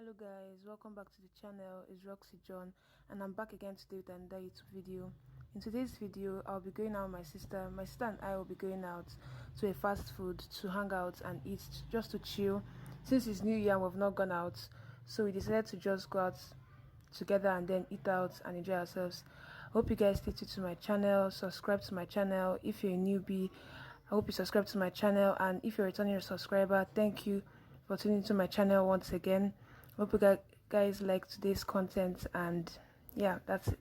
Hello guys, welcome back to the channel. It's Roxy John and I'm back again today with another YouTube video. In today's video, I'll be going out with my sister. My sister and I will be going out to a fast food to hang out and eat, just to chill. Since it's New Year and we've not gone out, so we decided to just go out together and then eat out and enjoy ourselves. I hope you guys stay tuned to my channel, subscribe to my channel. If you're a newbie, I hope you subscribe to my channel, and if you're a returning subscriber, thank you for tuning into my channel once again. Hope you guys like today's content, and yeah, that's it.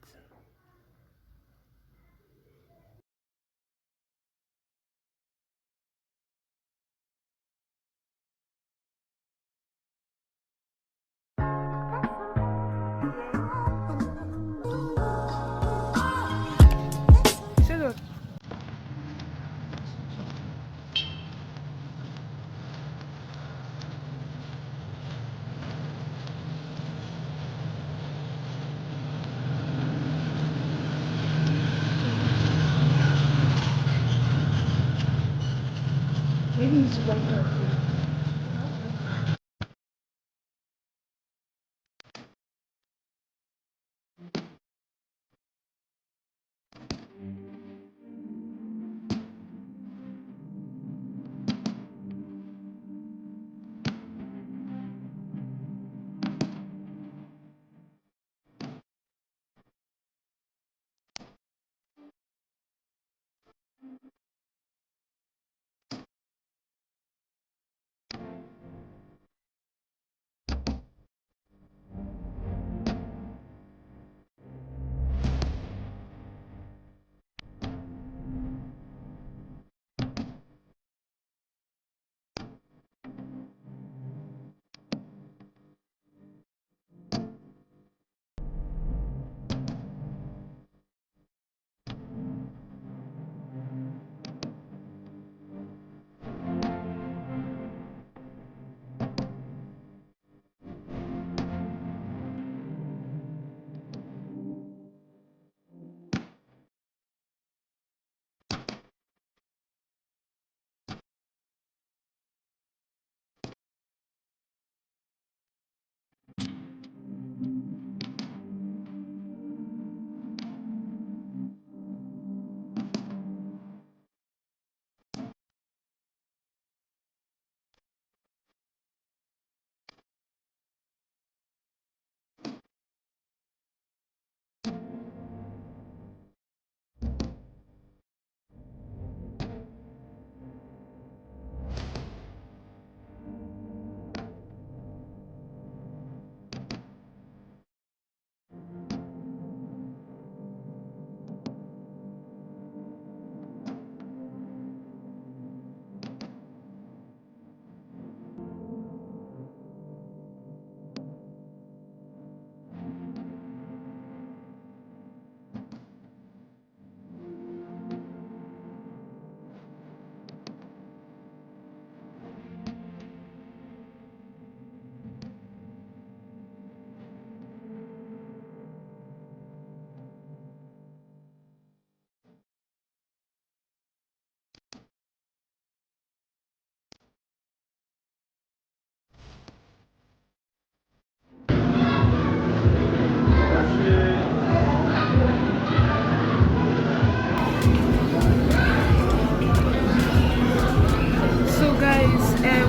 Maybe it's right here.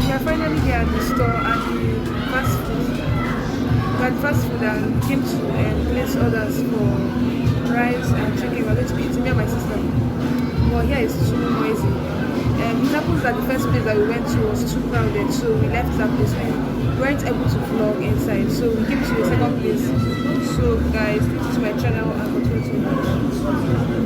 We are finally here at the store at the fast food. We had fast food and came to place orders for rice and chicken. We're going to be eating, me and my sister. Well, here it's too noisy. It happens that the first place that we went to was too crowded, so we left that place. We weren't able to vlog inside, so we came to the second place. So guys, this is my channel and continue to watch.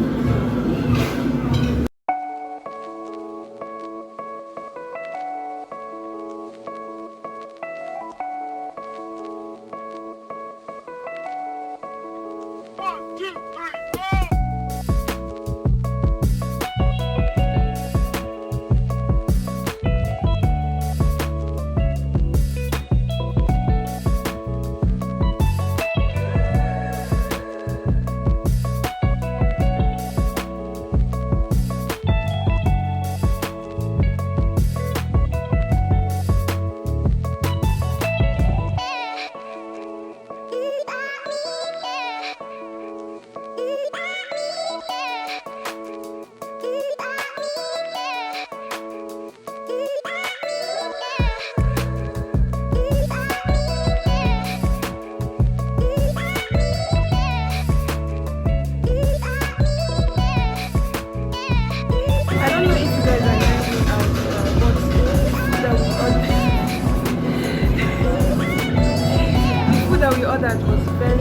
that we ordered was very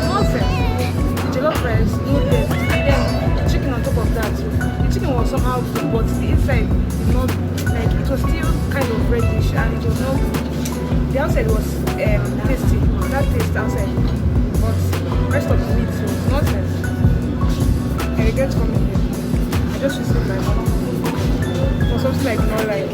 nonsense. The jollof rice, no taste, and then the chicken on top of that. The chicken was somehow good, but the inside did not, like, it was still kind of reddish and it was not good. The outside was tasty, that taste outside, but the rest of the meat was nonsense. I regret coming here. I just received my money for something I did not like.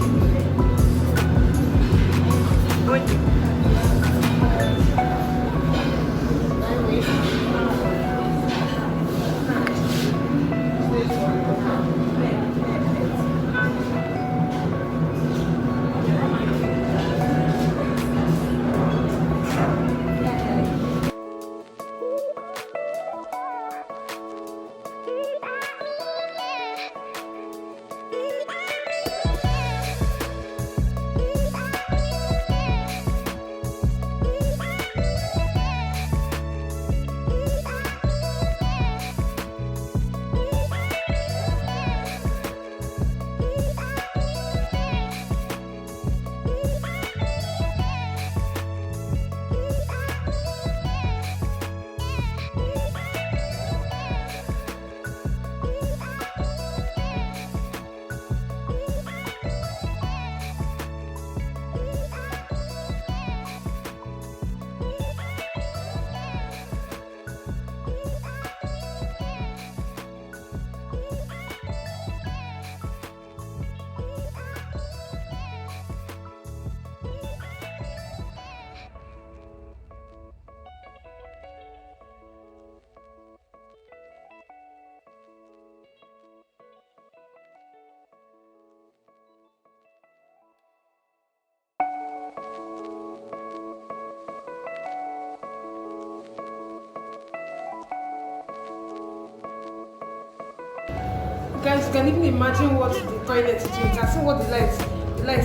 Guys, you can even imagine what the toilet is doing. You can see what the lights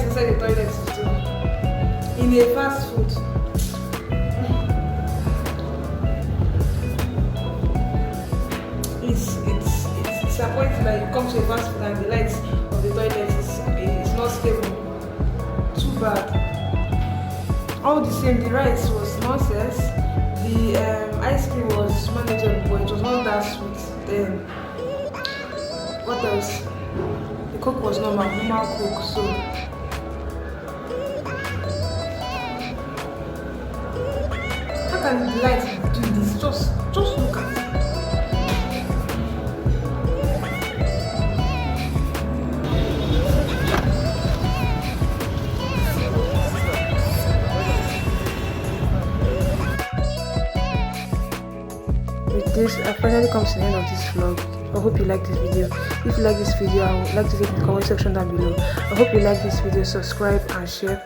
inside the toilet is doing in a fast food. It's disappointing that you come to a fast food and the lights of the toilet is not stable. Too bad. All the same, the rice was nonsense. The ice cream was manageable, but it was not that sweet. Then what else? The coke was normal coke, so how can the light do this? Just look at it. With this, I finally come to the end of this vlog. I hope you like this video. If you like this video, I would like to take in the comment section down below. I hope you like this video. Subscribe and share,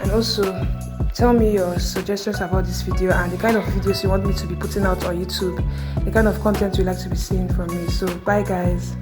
and also tell me your suggestions about this video and the kind of videos you want me to be putting out on YouTube, the kind of content you like to be seeing from me. So bye guys.